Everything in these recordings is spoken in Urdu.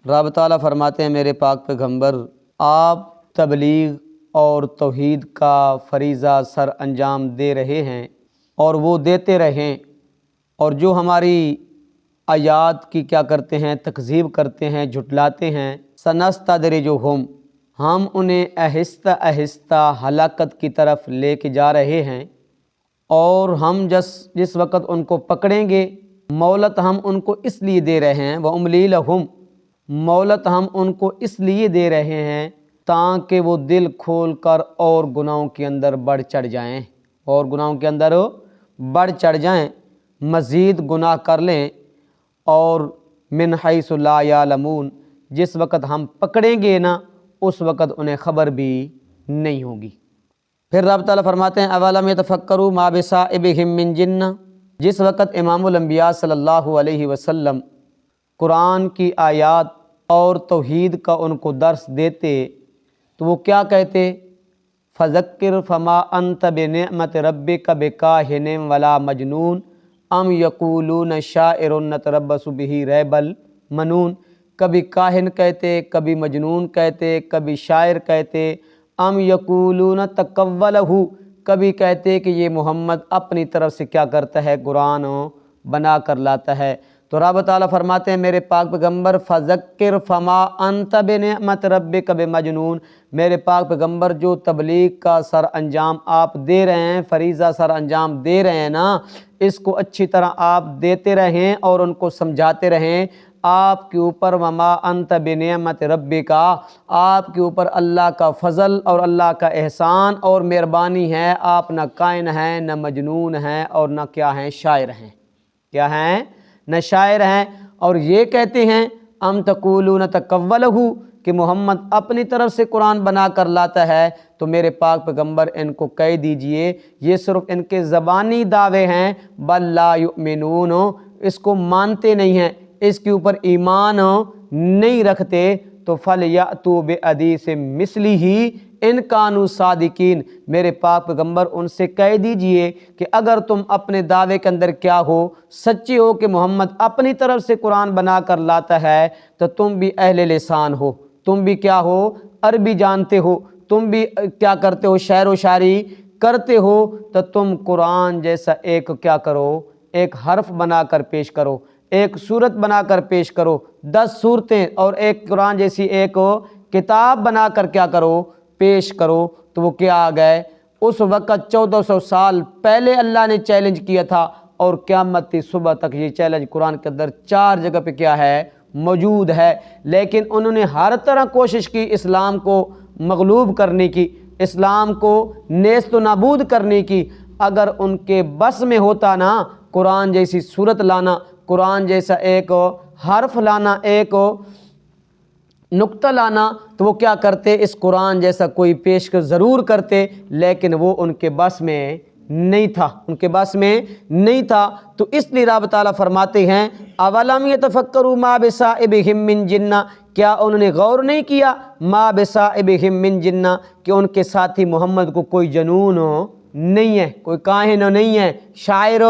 رب تعالیٰ فرماتے ہیں میرے پاک پیغمبر آپ تبلیغ اور توحید کا فریضہ سر انجام دے رہے ہیں اور وہ دیتے رہیں، اور جو ہماری آیات کی کیا کرتے ہیں، تکذیب کرتے ہیں، جھٹلاتے ہیں، سنستدرجہم، ہم انہیں آہستہ آہستہ ہلاکت کی طرف لے کے جا رہے ہیں، اور ہم جس وقت ان کو پکڑیں گے، مہلت ہم ان کو اس لیے دے رہے ہیں، وَأُمْلِي لَهُمْ، مہلت ہم ان کو اس لیے دے رہے ہیں تاکہ وہ دل کھول کر اور گناہوں کے اندر بڑھ چڑھ جائیں، اور گناہوں کے اندر بڑھ چڑھ جائیں، مزید گناہ کر لیں، اور من حیث لا یعلمون، جس وقت ہم پکڑیں گے نا اس وقت انہیں خبر بھی نہیں ہوگی۔ پھر رب تعالیٰ فرماتے ہیں اولم یتفکروا ما بصاحبہم من جنہ، جس وقت امام الانبیاء صلی اللہ علیہ وسلم قرآن کی آیات اور توحید کا ان کو درس دیتے تو وہ کیا کہتے، فذکر فما انت بنعمت ربک بکاہن ولا مجنون ام یقولون شاعر نتربص بہ ریب المنون، کبھی کاہن کہتے، کبھی مجنون کہتے، کبھی شاعر کہتے، ام یقولون تقولہ، کبھی کہتے کہ یہ محمد اپنی طرف سے کیا کرتا ہے، قرآن بنا کر لاتا ہے۔ تو رب تعالیٰ فرماتے ہیں میرے پاک پیغمبر فذکر فما انت بنعمت ربک بمجنون، میرے پاک پیغمبر جو تبلیغ کا سر انجام آپ دے رہے ہیں، فریضہ سر انجام دے رہے ہیں نا، اس کو اچھی طرح آپ دیتے رہیں اور ان کو سمجھاتے رہیں۔ آپ کے اوپر وما انت بنعمت ربک، آپ کے اوپر اللہ کا فضل اور اللہ کا احسان اور مہربانی ہے، آپ نہ کائن ہیں، نہ مجنون ہیں، اور نہ کیا ہیں، شاعر ہیں، کیا ہیں، نہ شاعر ہیں۔ اور یہ کہتے ہیں ام تقولون تقولہ، کہ محمد اپنی طرف سے قرآن بنا کر لاتا ہے، تو میرے پاک پیغمبر ان کو کہہ دیجئے یہ صرف ان کے زبانی دعوے ہیں، بل لا یؤمنون، اس کو مانتے نہیں ہیں، اس کے اوپر ایمان نہیں رکھتے۔ تو فلیأتوا بحدیث مثلہ ان کانوا صادقین، میرے پاک پیغمبر ان سے کہہ دیجئے کہ اگر تم اپنے دعوے کے اندر کیا ہو، سچے ہو کہ محمد اپنی طرف سے قرآن بنا کر لاتا ہے، تو تم بھی اہل لسان ہو، تم بھی کیا ہو، عربی جانتے ہو، تم بھی کیا کرتے ہو، شعر و شاعری کرتے ہو، تو تم قرآن جیسا ایک کیا کرو، ایک حرف بنا کر پیش کرو، ایک صورت بنا کر پیش کرو، 10 صورتیں اور ایک قرآن جیسی ایک کتاب بنا کر کیا کرو، پیش کرو۔ تو وہ کیا آ گئے، اس وقت 1400 سال پہلے اللہ نے چیلنج کیا تھا، اور قیامت کی صبح تک یہ چیلنج قرآن کے اندر 4 جگہ پہ کیا ہے، موجود ہے۔ لیکن انہوں نے ہر طرح کوشش کی اسلام کو مغلوب کرنے کی، اسلام کو نیست و نابود کرنے کی۔ اگر ان کے بس میں ہوتا نا قرآن جیسی صورت لانا، قرآن جیسا ایک حرف لانا، ایک نقطہ لانا، تو وہ کیا کرتے، اس قرآن جیسا کوئی پیش ضرور کرتے، لیکن وہ ان کے بس میں نہیں تھا، ان کے بس میں نہیں تھا۔ تو اس لیے رب تعالیٰ فرماتے ہیں اولم یتفکروا ما بصاحبہم من جنہ، کیا انہوں نے غور نہیں کیا، ما بصاحبہم من جنہ، کہ ان کے ساتھی محمد کو کوئی جنون نہیں ہے، کوئی کاہن نہیں ہے، شاعر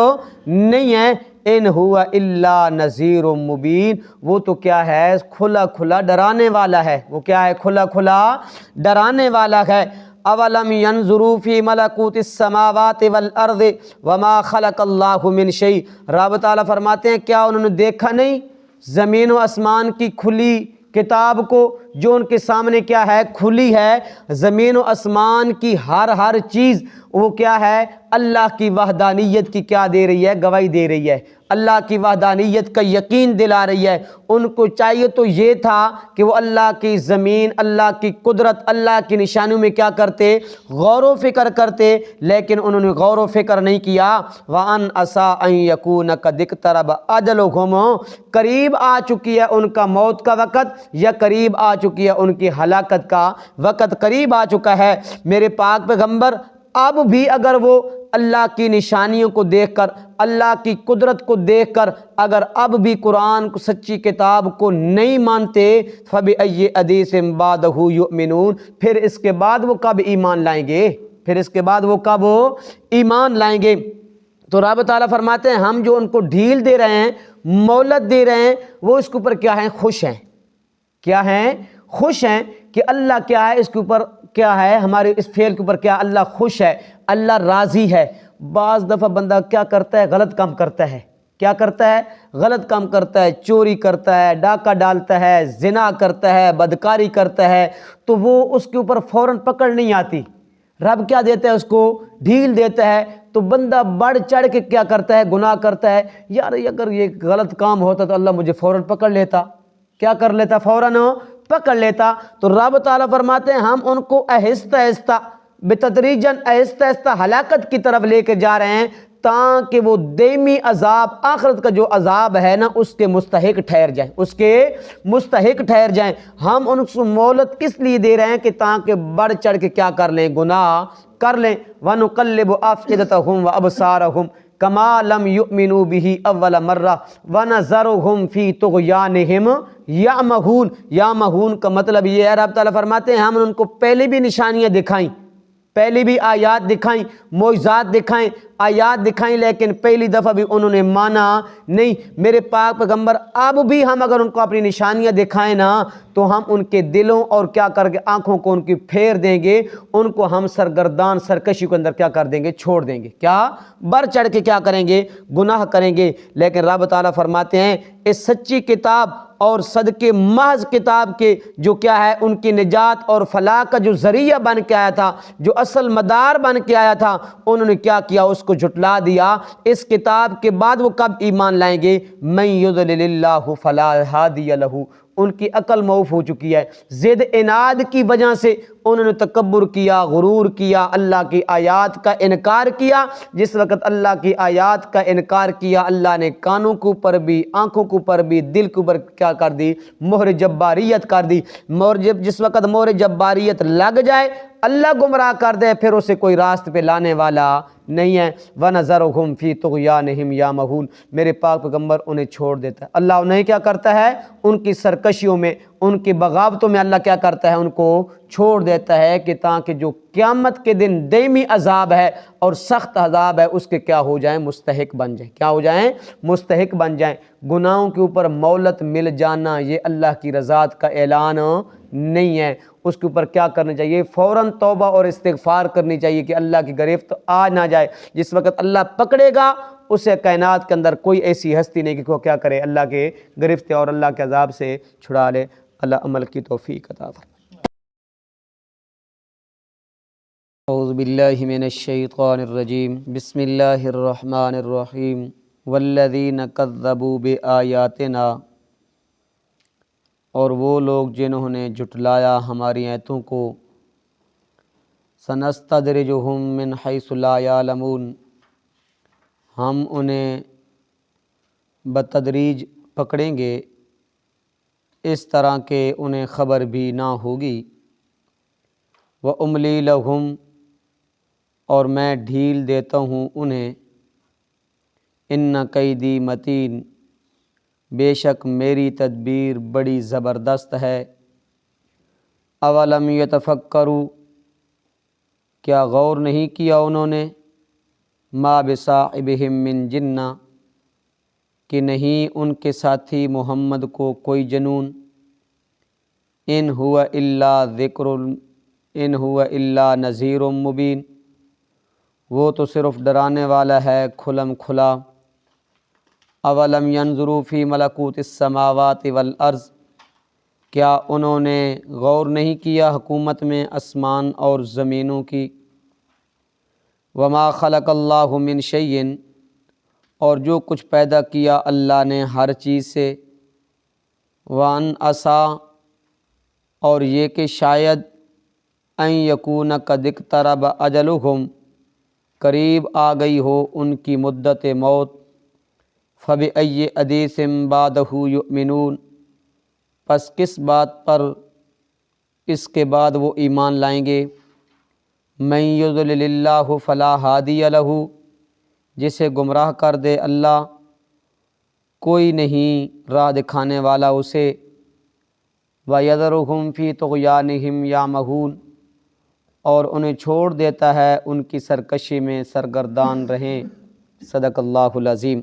نہیں ہے، ان ہوا الا نذیر مبین، وہ تو کیا ہے، کھلا کھلا ڈرانے والا ہے، وہ کیا ہے، کھلا کھلا ڈرانے والا ہے۔ اولم ینظروا فی ملکوت السماوات والارض وما خلق اللہ من شیء، رب تعالیٰ فرماتے ہیں کیا انہوں نے دیکھا نہیں زمین و آسمان کی کھلی کتاب کو، جو ان کے سامنے کیا ہے، کھلی ہے۔ زمین و آسمان کی ہر چیز وہ کیا ہے، اللہ کی وحدانیت کی کیا دے رہی ہے، گواہی دے رہی ہے، اللہ کی وحدانیت کا یقین دلا رہی ہے۔ ان کو چاہیے تو یہ تھا کہ وہ اللہ کی زمین، اللہ کی قدرت، اللہ کی نشانیوں میں کیا کرتے، غور و فکر کرتے، لیکن انہوں نے غور و فکر نہیں کیا۔ وَأَنْ عَسَىٰ أَنْ يَكُونَ قَدِ اقْتَرَبَ أَجَلُهُمْ، قریب آ چکی ہے ان کا موت کا وقت، یا قریب آ چکی ہے ان کی ہلاکت کا وقت، قریب آ چکا ہے۔ میرے پاک پیغمبر اب بھی اگر وہ اللہ کی نشانیوں کو دیکھ کر، اللہ کی قدرت کو دیکھ کر اگر اب بھی قرآن کو، سچی کتاب کو نہیں مانتے، فَبِأَيِّ حَدِيثٍ بَعْدَهُ يُؤْمِنُونَ، پھر اس کے بعد وہ کب ایمان لائیں گے، پھر اس کے بعد وہ کب ایمان لائیں گے۔ تو رب تعالیٰ فرماتے ہیں ہم جو ان کو ڈھیل دے رہے ہیں، مہلت دے رہے ہیں، وہ اس کے اوپر کیا ہیں، خوش ہیں۔ کیا ہیں؟ خوش ہیں کہ اللہ کیا ہے، اس کے اوپر کیا ہے، ہمارے اس فعل کے اوپر کیا اللہ خوش ہے، اللہ راضی ہے۔ بعض دفعہ بندہ کیا کرتا ہے، غلط کام کرتا ہے، کیا کرتا ہے، غلط کام کرتا ہے، چوری کرتا ہے، ڈاکہ ڈالتا ہے، زنا کرتا ہے، بدکاری کرتا ہے، تو وہ اس کے اوپر فوراً پکڑ نہیں آتی، رب کیا دیتا ہے، اس کو ڈھیل دیتا ہے، تو بندہ بڑھ چڑھ کے کیا کرتا ہے، گناہ کرتا ہے۔ یار اگر یہ غلط کام ہوتا تو اللہ مجھے فوراً پکڑ لیتا، کیا کر لیتا، فوراً پکڑ لیتا۔ تو رب تعالیٰ فرماتے ہیں ہم ان کو آہستہ آہستہ بتدریجاً آہستہ آہستہ ہلاکت کی طرف لے کے جا رہے ہیں، تاکہ وہ دائمی عذاب، آخرت کا جو عذاب ہے نا، اس کے مستحق ٹھہر جائیں، اس کے مستحق ٹھہر جائیں۔ ہم ان کو مہلت کس لیے دے رہے ہیں کہ تاکہ بڑھ چڑھ کے کیا کر لیں، گناہ کر لیں۔ وَنُقَلِّبُ أَفْئِدَتَهُمْ وَأَبْصَارَهُمْ كَمَا لَمْ يُؤْمِنُوا بِهِ أَوَّلَ مَرَّةٍ وَنَذَرُهُمْ فِي طُغْيَانِهِمْ يَعْمَهُونَ۔ یعمہون کا مطلب یہ ہے، رب تعالیٰ فرماتے ہیں ہم نے ان کو پہلے بھی نشانیاں دکھائیں، پہلی بھی آیات دکھائیں، معجزات دکھائیں، آیات دکھائیں، لیکن پہلی دفعہ بھی انہوں نے مانا نہیں۔ میرے پاک پیغمبر اب بھی ہم اگر ان کو اپنی نشانیاں دکھائیں نا، تو ہم ان کے دلوں اور کیا کر کے آنکھوں کو ان کی پھیر دیں گے، ان کو ہم سرگردان سرکشی کے اندر کیا کر دیں گے، چھوڑ دیں گے، کیا بڑھ چڑھ کے کیا کریں گے، گناہ کریں گے۔ لیکن رب تعالیٰ فرماتے ہیں اس سچی کتاب اور صدقے محض کتاب کے جو کیا ہے، ان کی نجات اور فلاح کا جو ذریعہ بن کے آیا تھا، جو اصل مدار بن کے آیا تھا، انہوں نے کیا کیا، اس کو جھٹلا دیا۔ اس کتاب کے بعد وہ کب ایمان لائیں گے؟ من یضلل اللہ فلا ہادی لہ، ان کی عقل معاف ہو چکی ہے، ضد عناد کی وجہ سے انہوں نے تکبر کیا، غرور کیا، اللہ کی آیات کا انکار کیا۔ جس وقت اللہ کی آیات کا انکار کیا، اللہ نے کانوں کے اوپر بھی، آنکھوں کے اوپر بھی، دل کے اوپر کیا کر دی، مہر جباریت کر دی۔ جس وقت مہر جباریت لگ جائے، اللہ گمراہ کر دے، پھر اسے کوئی راست پہ لانے والا نہیں ہے۔ وَنَذَرُهُمْ فِي طُغْيَانِهِمْ يَعْمَهُونَ، میرے پاک پیغمبر انہیں چھوڑ دیتا ہے، اللہ انہیں کیا کرتا ہے، ان کی سرکشیوں میں، ان کی بغاوتوں میں اللہ کیا کرتا ہے، ان کو چھوڑ دیتا ہے، کہ تاکہ جو قیامت کے دن دائمی عذاب ہے اور سخت عذاب ہے، اس کے کیا ہو جائیں، مستحق بن جائیں، کیا ہو جائیں، مستحق بن جائیں۔ گناہوں کے اوپر مہلت مل جانا یہ اللہ کی رضات کا اعلان نہیں ہے۔ اس کے اوپر کیا کرنا چاہیے، فوراً توبہ اور استغفار کرنی چاہیے کہ اللہ کی گرفت آ نہ جائے۔ جس وقت اللہ پکڑے گا، اسے کائنات کے اندر کوئی ایسی ہستی نہیں کہ وہ کیا کرے، اللہ کے گرفت اور اللہ کے عذاب سے چھڑا لے۔ اللہ عمل کی توفیق عطا فرمائے۔ اعوذ باللہ من الشیطان الرجیم، بسم اللہ الرحمن الرحیم۔ والذین کذبوا بآیاتنا، اور وہ لوگ جنہوں نے جھٹلایا ہماری آیتوں کو، سنستدرجہم من حیث لا یعلمون، ہم انہیں بتدریج پکڑیں گے اس طرح کہ انہیں خبر بھی نہ ہوگی۔ وَأُمْلِي لَهُمْ، اور میں ڈھیل دیتا ہوں انہیں۔ اِنَّ کَیدی متین، بے شک میری تدبیر بڑی زبردست ہے۔ اولم یتفکروا، کیا غور نہیں کیا انہوں نے، ما بصاحبہم من جنہ، کہ نہیں ان کے ساتھی محمد کو کوئی جنون، ان ہوا الا نذیر مبین، وہ تو صرف ڈرانے والا ہے کھلم کھلا۔ اولم ینظروا فی ملکوت السماوات والارض، کیا انہوں نے غور نہیں کیا حکومت میں آسمان اور زمینوں کی۔ وما خلق اللہ من شیء، اور جو کچھ پیدا کیا اللہ نے ہر چیز سے۔ وان عسیٰ، اور یہ کہ شاید ان یکون قد اقترب اجلہم، قریب آ گئی ہو ان کی مدت موت۔ فبأی حدیث بعدہ یؤمنون، پس کس بات پر اس کے بعد وہ ایمان لائیں گے۔ من یضلل اللہ فلا ہادی لہ، جسے گمراہ کر دے اللہ، کوئی نہیں راہ دکھانے والا اسے۔ وَيَذَرُهُمْ فِي طُغْيَانِهِمْ يَعْمَهُونَ، اور انہیں چھوڑ دیتا ہے ان کی سرکشی میں سرگردان رہیں۔ صدق اللہ العظیم۔